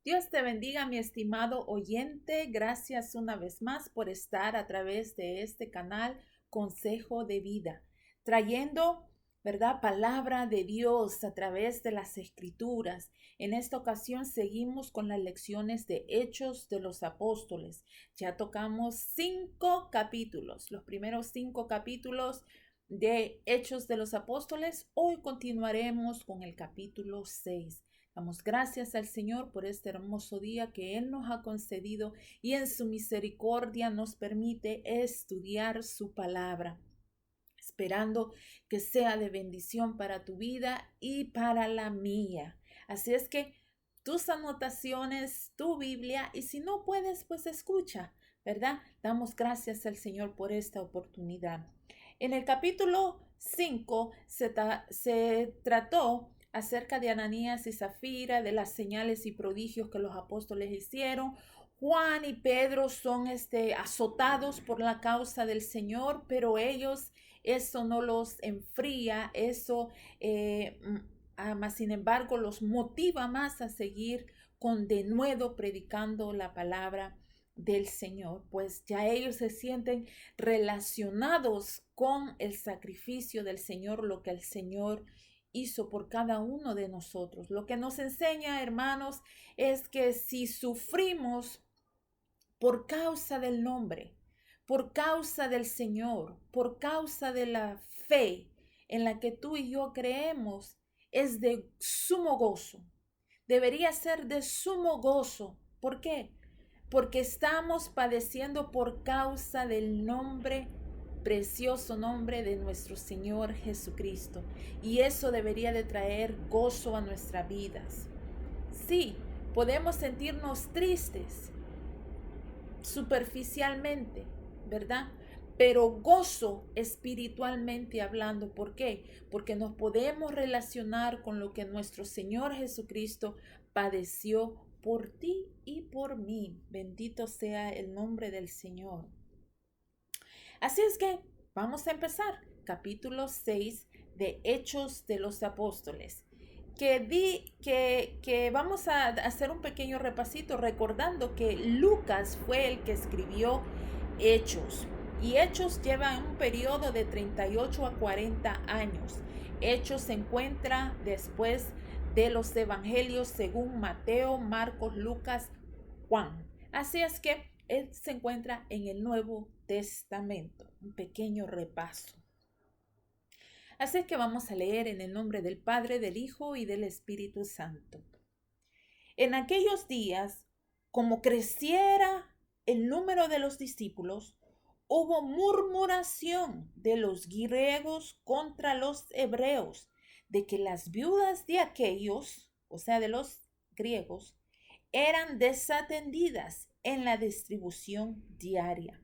Dios te bendiga, mi estimado oyente. Gracias una vez más por estar a través de este canal Consejo de Vida, trayendo, ¿verdad?, palabra de Dios a través de las Escrituras. En esta ocasión seguimos con las lecciones de Hechos de los Apóstoles. Ya tocamos 5 capítulos, los primeros 5 capítulos de Hechos de los Apóstoles. Hoy continuaremos con el capítulo 6. Damos gracias al Señor por este hermoso día que Él nos ha concedido y en su misericordia nos permite estudiar su palabra, esperando que sea de bendición para tu vida y para la mía. Así es que tus anotaciones, tu Biblia, y si no puedes, pues escucha, ¿verdad? Damos gracias al Señor por esta oportunidad. En el capítulo 5 se trató acerca de Ananías y Zafira, de las señales y prodigios que los apóstoles hicieron. Juan y Pedro son azotados por la causa del Señor, pero ellos, eso no los enfría, eso más sin embargo los motiva más a seguir con denuedo predicando la palabra del Señor, pues ya ellos se sienten relacionados con el sacrificio del Señor, lo que el Señor hizo por cada uno de nosotros. Lo que nos enseña, hermanos, es que si sufrimos por causa del nombre, por causa del Señor, por causa de la fe en la que tú y yo creemos, es de sumo gozo. Debería ser de sumo gozo. ¿Por qué? Porque estamos padeciendo por causa del nombre, precioso nombre de nuestro Señor Jesucristo. Y eso debería de traer gozo a nuestras vidas. Sí, podemos sentirnos tristes superficialmente, ¿verdad? Pero gozo espiritualmente hablando. ¿Por qué? Porque nos podemos relacionar con lo que nuestro Señor Jesucristo padeció por ti y por mí. Bendito sea el nombre del Señor. Así es que vamos a empezar. Capítulo 6 de Hechos de los Apóstoles. Que vamos a hacer un pequeño repasito recordando que Lucas fue el que escribió Hechos. Y Hechos lleva un periodo de 38 a 40 años. Hechos se encuentra después de los evangelios según Mateo, Marcos, Lucas, Juan. Así es que él se encuentra en el Nuevo Testamento. Un pequeño repaso. Así que vamos a leer en el nombre del Padre, del Hijo y del Espíritu Santo. En aquellos días, como creciera el número de los discípulos, hubo murmuración de los griegos contra los hebreos, de que las viudas de aquellos, o sea, de los griegos, eran desatendidas en la distribución diaria.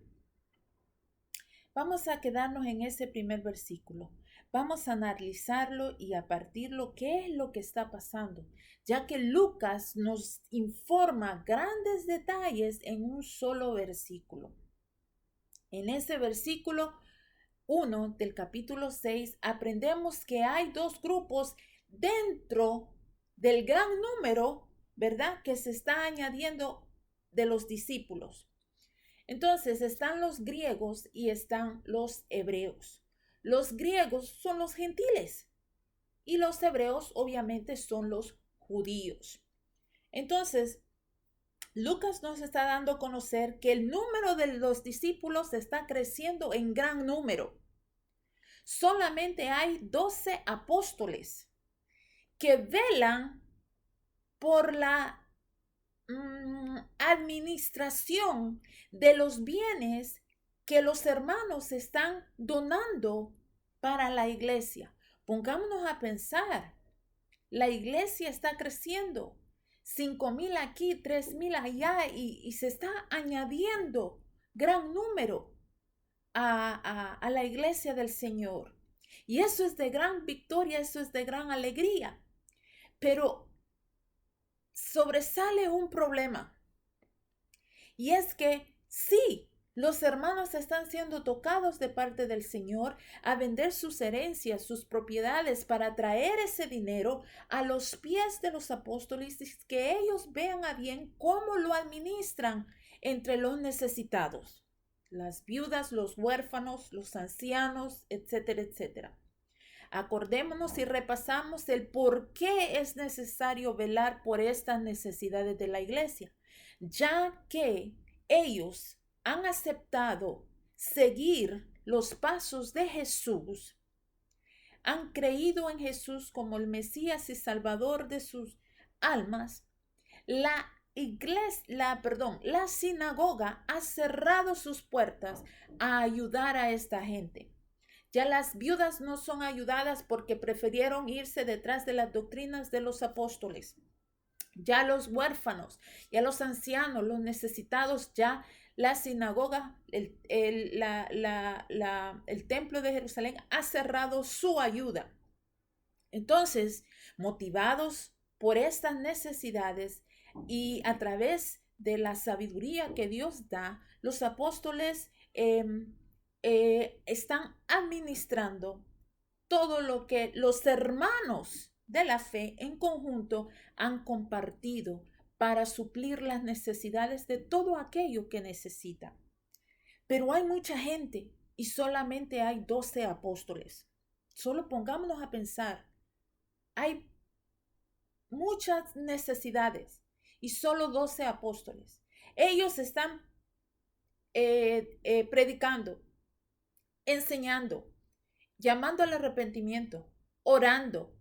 Vamos a quedarnos en ese primer versículo. Vamos a analizarlo y a partirlo qué es lo que está pasando, ya que Lucas nos informa grandes detalles en un solo versículo. En ese versículo 1 del capítulo 6 aprendemos que hay dos grupos dentro del gran número, ¿verdad?, que se está añadiendo de los discípulos. Entonces están los griegos y están los hebreos. Los griegos son los gentiles y los hebreos obviamente son los judíos. Entonces, Lucas nos está dando a conocer que el número de los discípulos está creciendo en gran número. Solamente hay 12 apóstoles que velan por la administración de los bienes que los hermanos están donando para la iglesia. Pongámonos a pensar, la iglesia está creciendo, 5,000 aquí, 3,000 allá, y se está añadiendo gran número a la iglesia del Señor. Y eso es de gran victoria, eso es de gran alegría. Pero sobresale un problema. Y es que sí, Los hermanos están siendo tocados de parte del Señor a vender sus herencias, sus propiedades, para traer ese dinero a los pies de los apóstoles y que ellos vean a bien cómo lo administran entre los necesitados, las viudas, los huérfanos, los ancianos, etcétera, etcétera. Acordémonos y repasamos el por qué es necesario velar por estas necesidades de la iglesia, ya que ellos han aceptado seguir los pasos de Jesús, han creído en Jesús como el Mesías y Salvador de sus almas. La sinagoga ha cerrado sus puertas a ayudar a esta gente. Ya las viudas no son ayudadas porque prefirieron irse detrás de las doctrinas de los apóstoles. Ya los huérfanos, ya los ancianos, los necesitados, ya la sinagoga, el templo de Jerusalén ha cerrado su ayuda. Entonces, motivados por estas necesidades y a través de la sabiduría que Dios da, los apóstoles están administrando todo lo que los hermanos de la fe en conjunto han compartido para suplir las necesidades de todo aquello que necesita. Pero hay mucha gente y solamente hay 12 apóstoles. Solo pongámonos a pensar, hay muchas necesidades y solo 12 apóstoles. Ellos están predicando, enseñando, llamando al arrepentimiento, orando,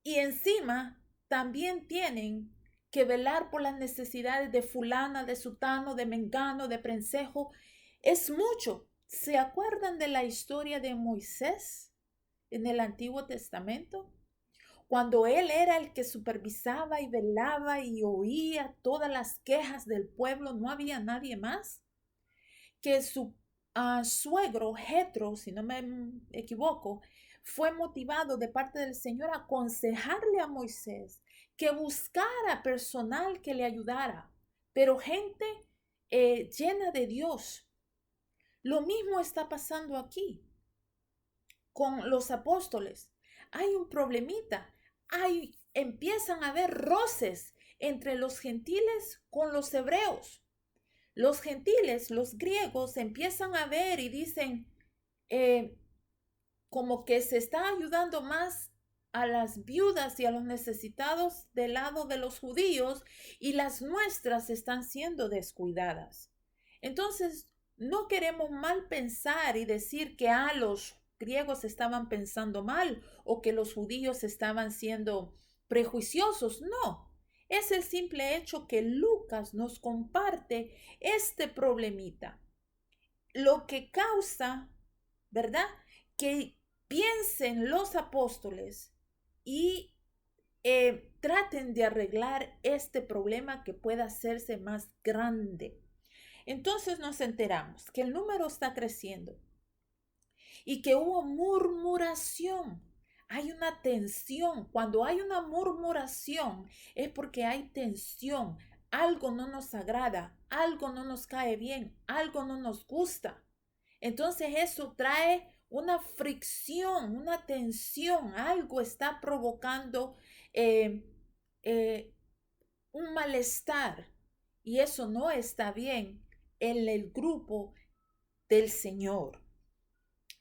y encima también tienen que velar por las necesidades de fulana, de sutano, de mengano, de prensejo. Es mucho. ¿Se acuerdan de la historia de Moisés en el Antiguo Testamento? Cuando él era el que supervisaba y velaba y oía todas las quejas del pueblo, no había nadie más. Que su suegro, Jetro, si no me equivoco, fue motivado de parte del Señor a aconsejarle a Moisés que buscara personal que le ayudara, pero gente llena de Dios. Lo mismo está pasando aquí con los apóstoles. Hay un problemita, empiezan a haber roces entre los gentiles con los hebreos. Los gentiles, los griegos, empiezan a ver y dicen, como que se está ayudando más a las viudas y a los necesitados del lado de los judíos y las nuestras están siendo descuidadas. Entonces, no queremos mal pensar y decir que los griegos estaban pensando mal o que los judíos estaban siendo prejuiciosos. No, es el simple hecho que Lucas nos comparte este problemita. Lo que causa, ¿verdad?, que piensen los apóstoles y traten de arreglar este problema que pueda hacerse más grande. Entonces nos enteramos que el número está creciendo y que hubo murmuración. Hay una tensión. Cuando hay una murmuración es porque hay tensión. Algo no nos agrada, algo no nos cae bien, algo no nos gusta. Entonces eso trae una fricción, una tensión, algo está provocando un malestar y eso no está bien en el grupo del Señor.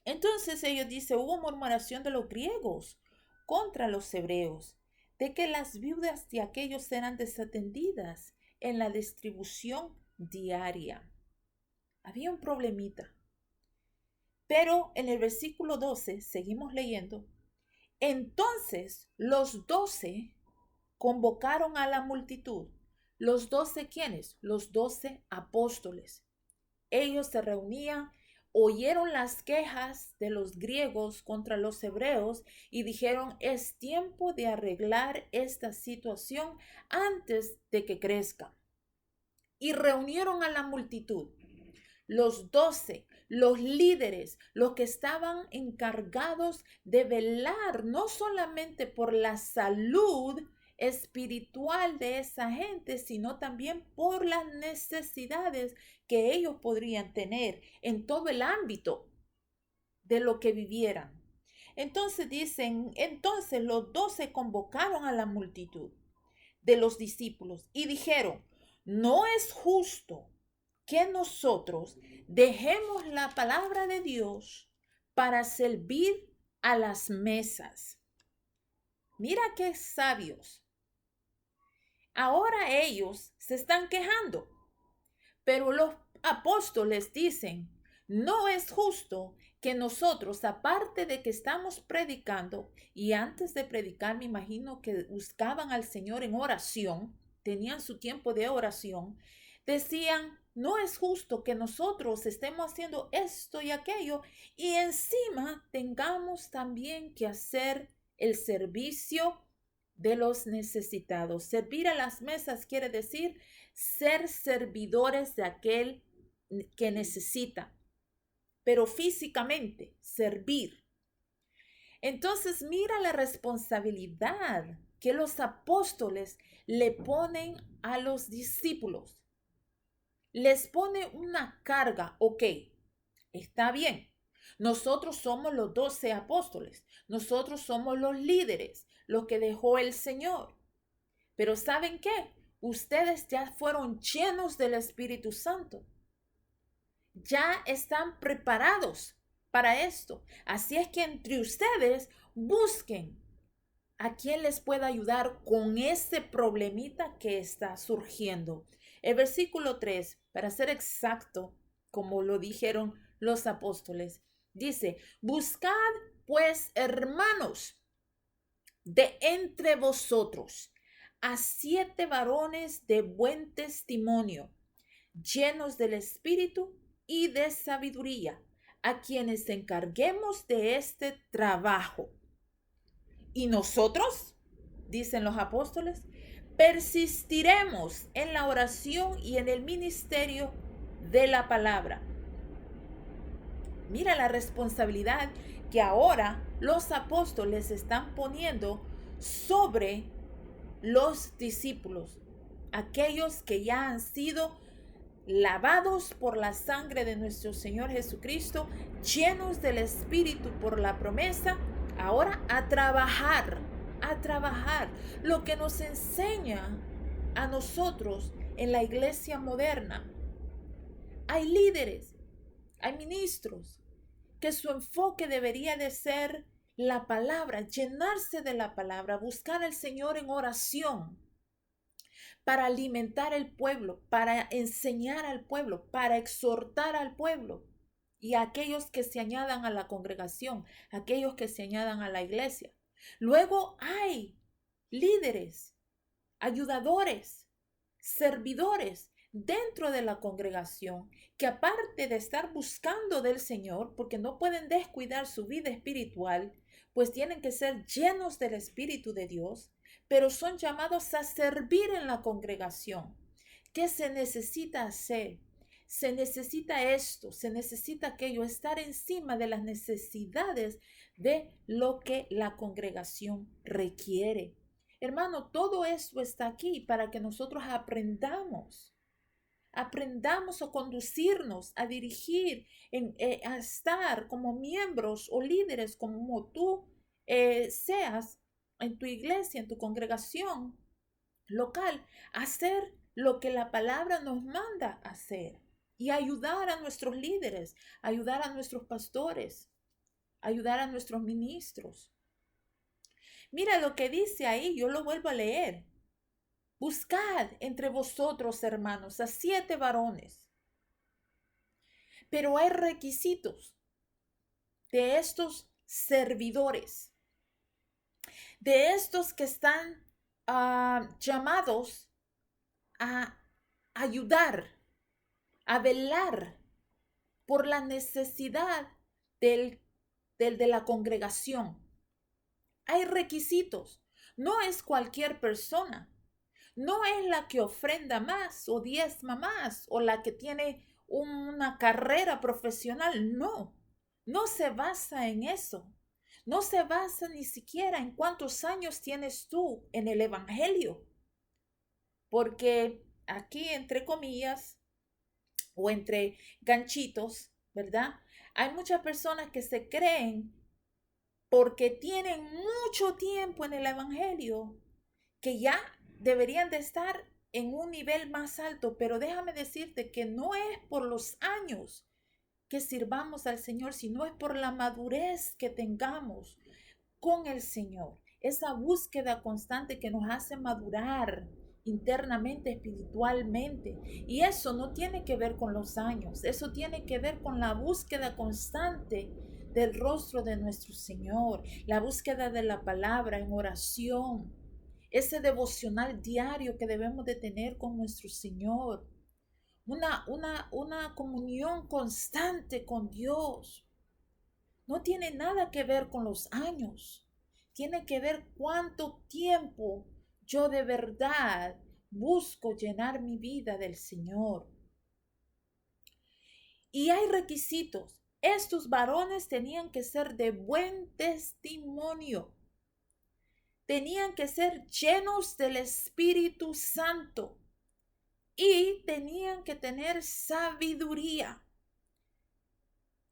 Entonces ellos dicen, hubo murmuración de los griegos contra los hebreos, de que las viudas de aquellos eran desatendidas en la distribución diaria. Había un problemita. Pero en el versículo 12, seguimos leyendo, entonces los 12 convocaron a la multitud. ¿Los 12 quiénes? Los 12 apóstoles. Ellos se reunían, oyeron las quejas de los griegos contra los hebreos y dijeron, es tiempo de arreglar esta situación antes de que crezca. Y reunieron a la multitud. Los 12, los líderes, los que estaban encargados de velar no solamente por la salud espiritual de esa gente, sino también por las necesidades que ellos podrían tener en todo el ámbito de lo que vivieran. Entonces dicen, entonces los 12 convocaron a la multitud de los discípulos y dijeron, no es justo que nosotros dejemos la palabra de Dios para servir a las mesas. Mira qué sabios. Ahora ellos se están quejando, pero los apóstoles dicen, no es justo que nosotros, aparte de que estamos predicando, y antes de predicar me imagino que buscaban al Señor en oración, tenían su tiempo de oración, decían, no es justo que nosotros estemos haciendo esto y aquello y encima tengamos también que hacer el servicio de los necesitados. Servir a las mesas quiere decir ser servidores de aquel que necesita, pero físicamente servir. Entonces mira la responsabilidad que los apóstoles le ponen a los discípulos. Les pone una carga, ok, está bien. Nosotros somos los 12 apóstoles, nosotros somos los líderes, los que dejó el Señor. Pero ¿saben qué? Ustedes ya fueron llenos del Espíritu Santo. Ya están preparados para esto. Así es que entre ustedes busquen a quien les pueda ayudar con ese problemita que está surgiendo. El versículo 3, para ser exacto, como lo dijeron los apóstoles, dice, buscad pues, hermanos, de entre vosotros a 7 varones de buen testimonio, llenos del Espíritu y de sabiduría, a quienes encarguemos de este trabajo. Y nosotros, dicen los apóstoles, persistiremos en la oración y en el ministerio de la palabra. Mira la responsabilidad que ahora los apóstoles están poniendo sobre los discípulos, aquellos que ya han sido lavados por la sangre de nuestro Señor Jesucristo, llenos del Espíritu por la promesa, ahora a trabajar, lo que nos enseña a nosotros en la iglesia moderna. Hay líderes, hay ministros, que su enfoque debería de ser la palabra, llenarse de la palabra, buscar al Señor en oración, para alimentar al pueblo, para enseñar al pueblo, para exhortar al pueblo y a aquellos que se añadan a la congregación, aquellos que se añadan a la iglesia. Luego hay líderes, ayudadores, servidores dentro de la congregación que aparte de estar buscando del Señor, porque no pueden descuidar su vida espiritual, pues tienen que ser llenos del Espíritu de Dios, pero son llamados a servir en la congregación. ¿Qué se necesita hacer? Se necesita esto, se necesita aquello, estar encima de las necesidades de lo que la congregación requiere. Hermano, todo esto está aquí para que nosotros aprendamos a conducirnos, a dirigir, a estar como miembros o líderes como tú seas en tu iglesia, en tu congregación local, hacer lo que la palabra nos manda hacer y ayudar a nuestros líderes, ayudar a nuestros pastores, ayudar a nuestros ministros. Mira lo que dice ahí, yo lo vuelvo a leer. Buscad entre vosotros, hermanos, a 7 varones. Pero hay requisitos de estos servidores, de estos que están llamados a ayudar, a velar por la necesidad de la congregación. Hay requisitos. No es cualquier persona. No es la que ofrenda más o diezma más o la que tiene una carrera profesional. No, no se basa en eso. No se basa ni siquiera en cuántos años tienes tú en el Evangelio, porque aquí, entre comillas, o entre ganchitos, ¿verdad? Hay muchas personas que se creen porque tienen mucho tiempo en el Evangelio, que ya deberían de estar en un nivel más alto, pero déjame decirte que no es por los años que sirvamos al Señor, sino es por la madurez que tengamos con el Señor, esa búsqueda constante que nos hace madurar internamente, espiritualmente. Y eso no tiene que ver con los años, eso tiene que ver con la búsqueda constante del rostro de nuestro Señor, la búsqueda de la palabra en oración, ese devocional diario que debemos de tener con nuestro Señor, una comunión constante con Dios. No tiene nada que ver con los años. Tiene que ver cuánto tiempo yo de verdad busco llenar mi vida del Señor. Y hay requisitos. Estos varones tenían que ser de buen testimonio. Tenían que ser llenos del Espíritu Santo. Y tenían que tener sabiduría.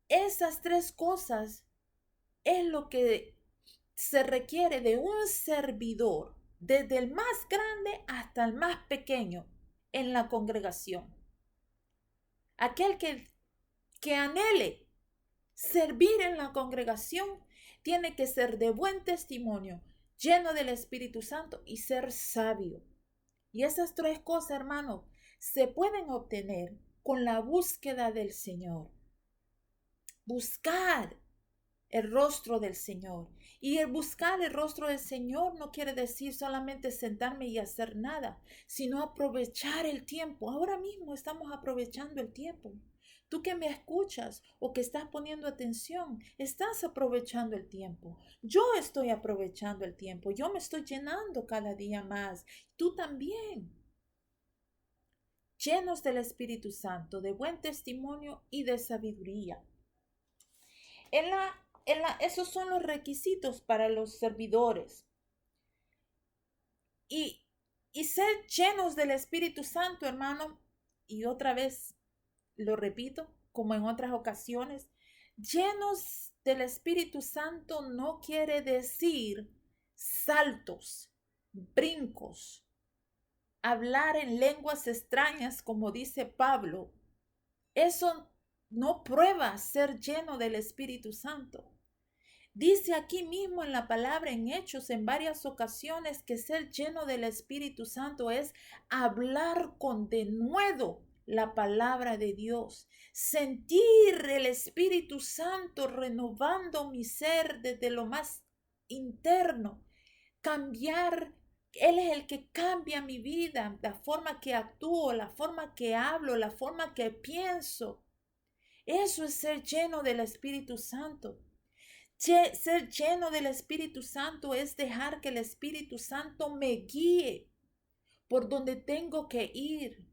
Esas tres cosas es lo que se requiere de un servidor, desde el más grande hasta el más pequeño en la congregación. Aquel que anhele servir en la congregación tiene que ser de buen testimonio, lleno del Espíritu Santo y ser sabio. Y esas tres cosas, hermano, se pueden obtener con la búsqueda del Señor. Buscar el rostro del Señor. Y el buscar el rostro del Señor no quiere decir solamente sentarme y hacer nada, sino aprovechar el tiempo. Ahora mismo estamos aprovechando el tiempo. Tú que me escuchas o que estás poniendo atención, estás aprovechando el tiempo. Yo estoy aprovechando el tiempo. Yo me estoy llenando cada día más. Tú también. Llenos del Espíritu Santo, de buen testimonio y de sabiduría. Esos son los requisitos para los servidores. Y ser llenos del Espíritu Santo, hermano, y otra vez lo repito, como en otras ocasiones, llenos del Espíritu Santo no quiere decir saltos, brincos, hablar en lenguas extrañas, como dice Pablo. Eso no prueba ser lleno del Espíritu Santo. Dice aquí mismo en la palabra, en Hechos, en varias ocasiones, que ser lleno del Espíritu Santo es hablar con denuedo la palabra de Dios, sentir el Espíritu Santo renovando mi ser desde lo más interno, cambiar. Él es el que cambia mi vida, la forma que actúo, la forma que hablo, la forma que pienso. Eso es ser lleno del Espíritu Santo. Ser lleno del Espíritu Santo es dejar que el Espíritu Santo me guíe por donde tengo que ir.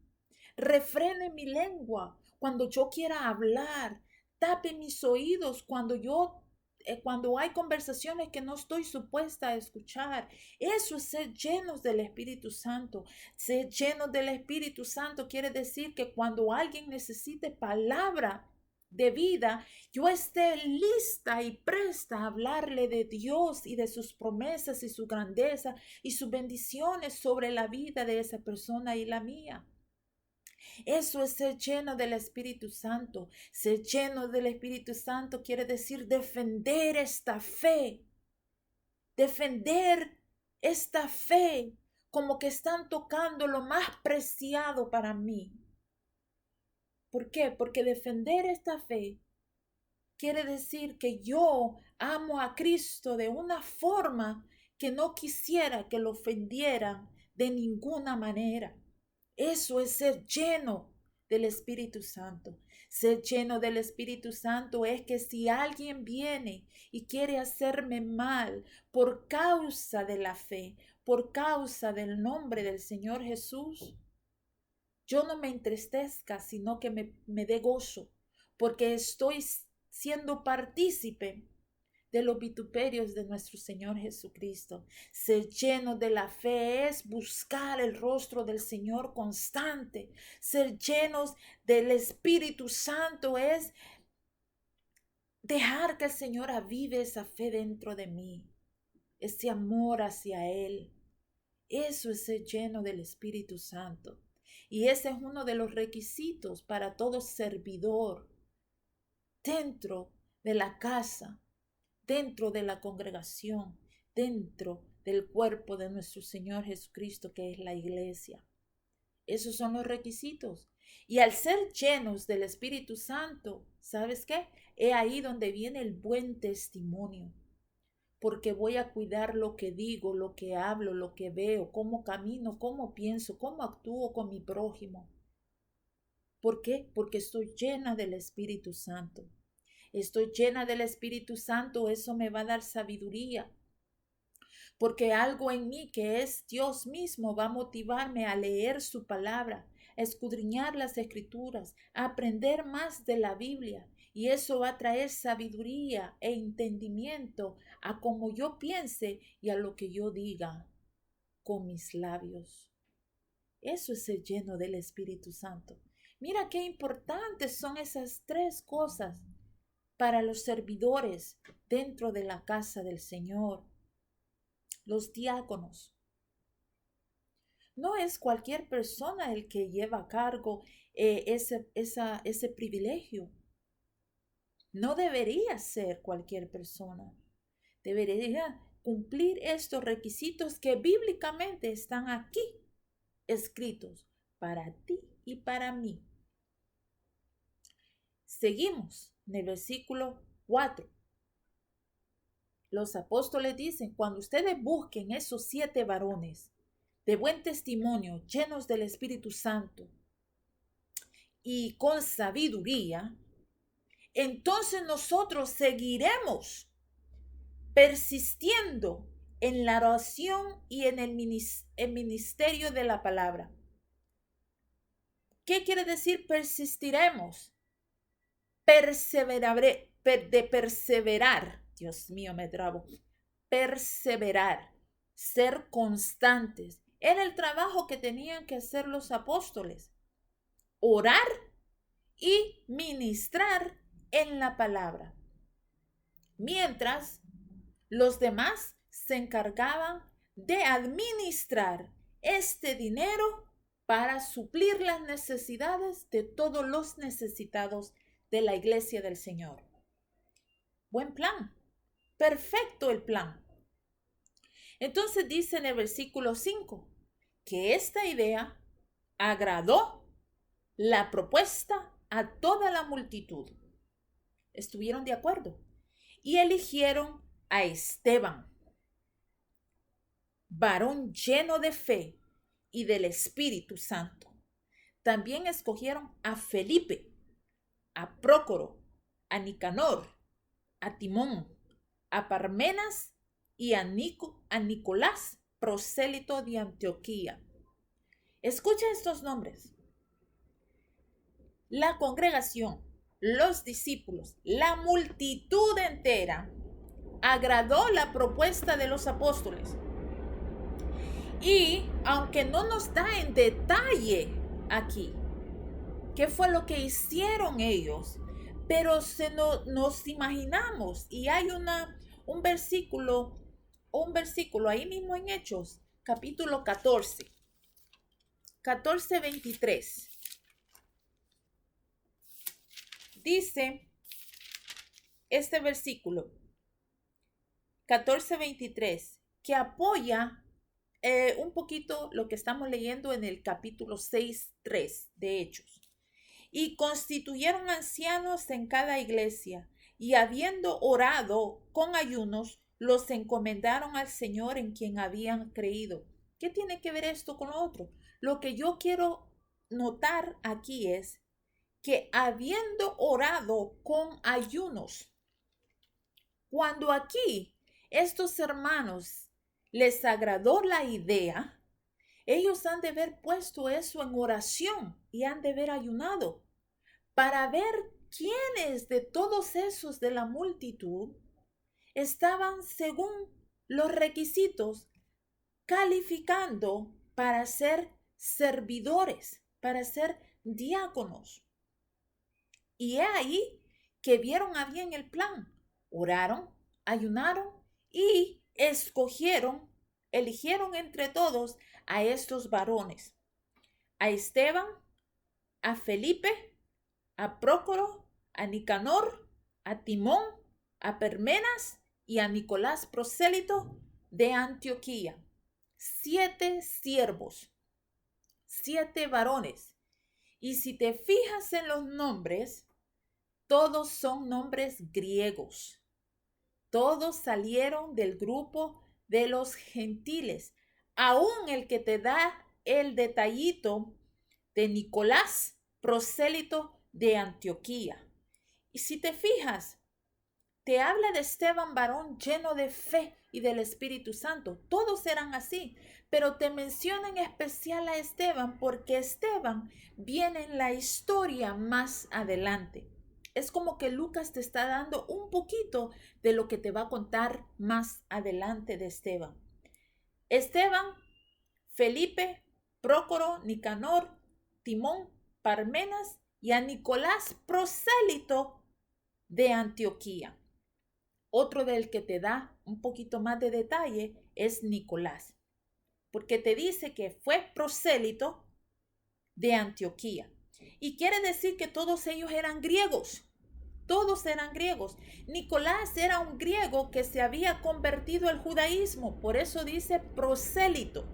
Refrene mi lengua cuando yo quiera hablar. Tape mis oídos cuando hay conversaciones que no estoy supuesta a escuchar. Eso es ser llenos del Espíritu Santo. Ser llenos del Espíritu Santo quiere decir que cuando alguien necesite palabra de vida, yo esté lista y presta a hablarle de Dios y de sus promesas y su grandeza y sus bendiciones sobre la vida de esa persona y la mía. Eso es ser lleno del Espíritu Santo. Ser lleno del Espíritu Santo quiere decir defender esta fe. Defender esta fe como que están tocando lo más preciado para mí. ¿Por qué? Porque defender esta fe quiere decir que yo amo a Cristo de una forma que no quisiera que lo ofendieran de ninguna manera. Eso es ser lleno del Espíritu Santo. Ser lleno del Espíritu Santo es que si alguien viene y quiere hacerme mal por causa de la fe, por causa del nombre del Señor Jesús, yo no me entristezca, sino que me dé gozo, porque estoy siendo partícipe de los vituperios de nuestro Señor Jesucristo. Ser lleno de la fe es buscar el rostro del Señor constante. Ser llenos del Espíritu Santo es dejar que el Señor avive esa fe dentro de mí, ese amor hacia Él. Eso es ser lleno del Espíritu Santo. Y ese es uno de los requisitos para todo servidor dentro de la casa, dentro de la congregación, dentro del cuerpo de nuestro Señor Jesucristo, que es la iglesia. Esos son los requisitos. Y al ser llenos del Espíritu Santo, ¿sabes qué? Es ahí donde viene el buen testimonio. Porque voy a cuidar lo que digo, lo que hablo, lo que veo, cómo camino, cómo pienso, cómo actúo con mi prójimo. ¿Por qué? Porque estoy llena del Espíritu Santo. Estoy llena del Espíritu Santo, eso me va a dar sabiduría. Porque algo en mí que es Dios mismo va a motivarme a leer su palabra, a escudriñar las escrituras, a aprender más de la Biblia. Y eso va a traer sabiduría e entendimiento a cómo yo piense y a lo que yo diga con mis labios. Eso es ser lleno del Espíritu Santo. Mira qué importantes son esas tres cosas para los servidores dentro de la casa del Señor. Los diáconos. No es cualquier persona el que lleva a cargo ese privilegio. No debería ser cualquier persona. Debería cumplir estos requisitos que bíblicamente están aquí escritos para ti y para mí. Seguimos en el versículo 4. Los apóstoles dicen, cuando ustedes busquen esos 7 varones de buen testimonio, llenos del Espíritu Santo y con sabiduría, entonces nosotros seguiremos persistiendo en la oración y en el ministerio de la palabra. ¿Qué quiere decir persistiremos? Perseveraré, de perseverar. Dios mío, me trabo. Perseverar, ser constantes. Era el trabajo que tenían que hacer los apóstoles. Orar y ministrar en la palabra. Mientras los demás se encargaban de administrar este dinero para suplir las necesidades de todos los necesitados de la iglesia del Señor. Buen plan. Perfecto el plan. Entonces dice en el versículo 5 que esta idea agradó la propuesta a toda la multitud. Estuvieron de acuerdo y eligieron a Esteban, varón lleno de fe y del Espíritu Santo. También escogieron a Felipe, a Prócoro, a Nicanor, a Timón, a Parmenas y a Nicolás, prosélito de Antioquía. Escucha estos nombres. La congregación, los discípulos, la multitud entera agradó la propuesta de los apóstoles. Y aunque no nos da en detalle aquí qué fue lo que hicieron ellos, pero nos imaginamos, y hay un versículo ahí mismo en Hechos, capítulo 14, 23. Dice este versículo, 14:23, que apoya un poquito lo que estamos leyendo en el capítulo 6:3 de Hechos. Y constituyeron ancianos en cada iglesia, y habiendo orado con ayunos, los encomendaron al Señor en quien habían creído. ¿Qué tiene que ver esto con lo otro? Lo que yo quiero notar aquí es que habiendo orado con ayunos, cuando aquí estos hermanos les agradó la idea, ellos han de haber puesto eso en oración y han de haber ayunado para ver quiénes de todos esos de la multitud estaban según los requisitos calificando para ser servidores, para ser diáconos. Y he ahí que vieron a bien el plan. Oraron, ayunaron y eligieron entre todos a estos varones. A Esteban, a Felipe, a Prócoro, a Nicanor, a Timón, a Parmenas y a Nicolás prosélito de Antioquía. 7 siervos, 7 varones. Y si te fijas en los nombres, todos son nombres griegos. Todos salieron del grupo de los gentiles. Aún el que te da el detallito de Nicolás, prosélito de Antioquía. Y si te fijas, te habla de Esteban, varón lleno de fe y del Espíritu Santo. Todos eran así, pero te menciona en especial a Esteban porque Esteban viene en la historia más adelante. Es como que Lucas te está dando un poquito de lo que te va a contar más adelante de Esteban. Esteban, Felipe, Prócoro, Nicanor, Timón, Parmenas y a Nicolás prosélito de Antioquía. Otro del que te da un poquito más de detalle es Nicolás, porque te dice que fue prosélito de Antioquía. Y quiere decir que todos ellos eran griegos. Todos eran griegos. Nicolás era un griego que se había convertido al judaísmo, por eso dice prosélito.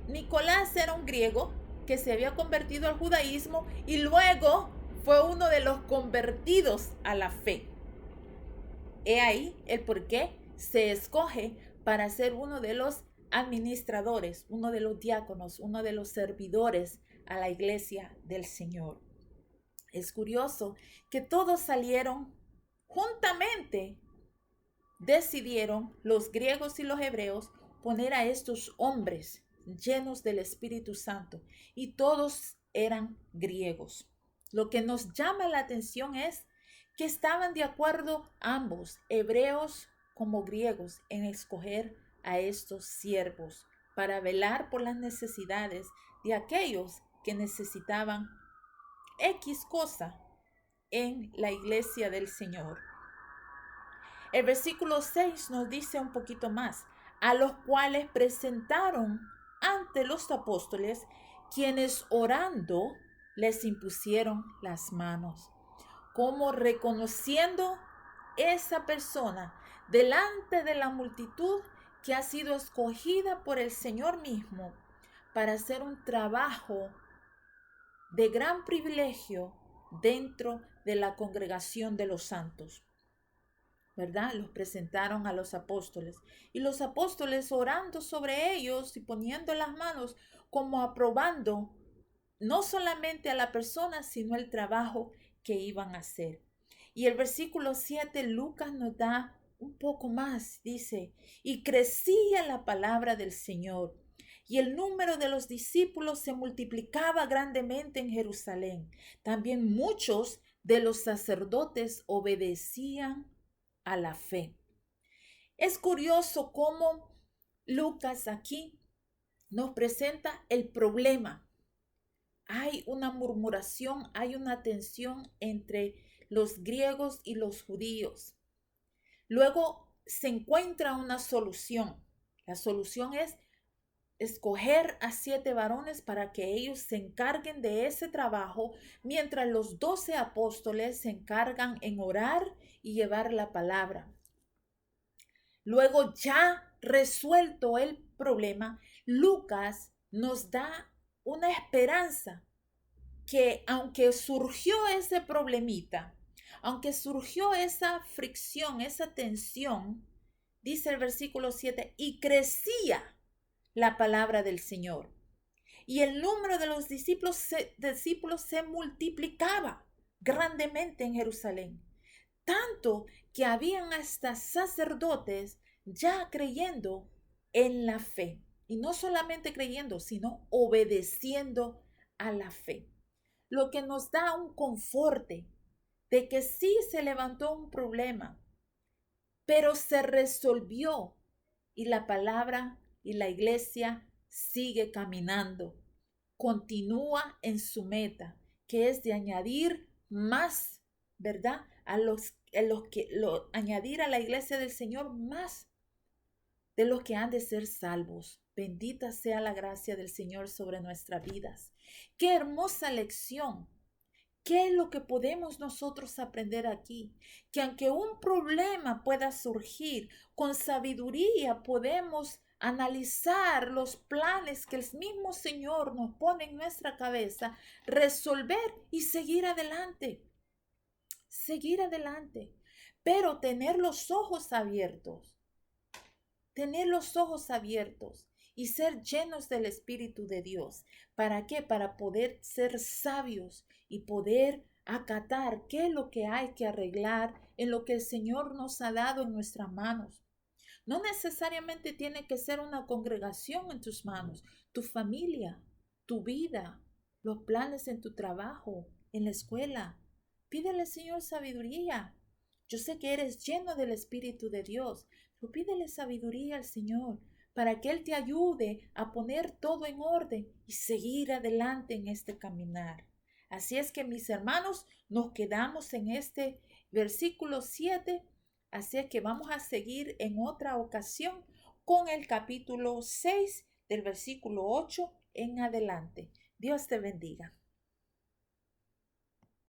Nicolás era un griego que se había convertido al judaísmo y luego fue uno de los convertidos a la fe. He ahí el por qué se escoge para ser uno de los administradores, uno de los diáconos, uno de los servidores a la iglesia del Señor. Es curioso que todos salieron juntamente, decidieron los griegos y los hebreos poner a estos hombres llenos del Espíritu Santo y todos eran griegos. Lo que nos llama la atención es que estaban de acuerdo ambos, hebreos como griegos, en escoger a estos siervos para velar por las necesidades de aquellos que necesitaban X cosa en la iglesia del Señor. El versículo 6 nos dice un poquito más, a los cuales presentaron ante los apóstoles, quienes orando les impusieron las manos, como reconociendo esa persona delante de la multitud que ha sido escogida por el Señor mismo para hacer un trabajo de gran privilegio dentro de la congregación de los santos. ¿Verdad? Los presentaron a los apóstoles y los apóstoles orando sobre ellos y poniendo las manos como aprobando no solamente a la persona, sino el trabajo que iban a hacer. Y el versículo 7, Lucas nos da un poco más, dice, y crecía la palabra del Señor, y el número de los discípulos se multiplicaba grandemente en Jerusalén. También muchos de los sacerdotes obedecían a la fe. Es curioso cómo Lucas aquí nos presenta el problema. Hay una murmuración, hay una tensión entre los griegos y los judíos. Luego se encuentra una solución. La solución es escoger a 7 varones para que ellos se encarguen de ese trabajo, mientras los 12 apóstoles se encargan en orar y llevar la palabra. Luego, ya resuelto el problema, Lucas nos da una esperanza que aunque surgió ese problemita, aunque surgió esa fricción, esa tensión, dice el versículo 7, y crecía la palabra del Señor. Y el número de los discípulos se multiplicaba grandemente en Jerusalén, tanto que habían hasta sacerdotes ya creyendo en la fe. Y no solamente creyendo, sino obedeciendo a la fe. Lo que nos da un conforte de que sí se levantó un problema, pero se resolvió y la palabra y la iglesia sigue caminando, continúa en su meta, que es de añadir más, ¿verdad? Añadir a la iglesia del Señor más de los que han de ser salvos. Bendita sea la gracia del Señor sobre nuestras vidas. Qué hermosa lección. ¿Qué es lo que podemos nosotros aprender aquí? Que aunque un problema pueda surgir, con sabiduría podemos analizar los planes que el mismo Señor nos pone en nuestra cabeza, resolver y seguir adelante. Seguir adelante. Pero tener los ojos abiertos y ser llenos del Espíritu de Dios. ¿Para qué? Para poder ser sabios y poder acatar qué es lo que hay que arreglar en lo que el Señor nos ha dado en nuestras manos. No necesariamente tiene que ser una congregación en tus manos, tu familia, tu vida, los planes en tu trabajo, en la escuela. Pídele al Señor sabiduría. Yo sé que eres lleno del Espíritu de Dios, pero pídele sabiduría al Señor para que Él te ayude a poner todo en orden y seguir adelante en este caminar. Así es que, mis hermanos, nos quedamos en este versículo 7. Así es que vamos a seguir en otra ocasión con el capítulo 6 del versículo 8 en adelante. Dios te bendiga.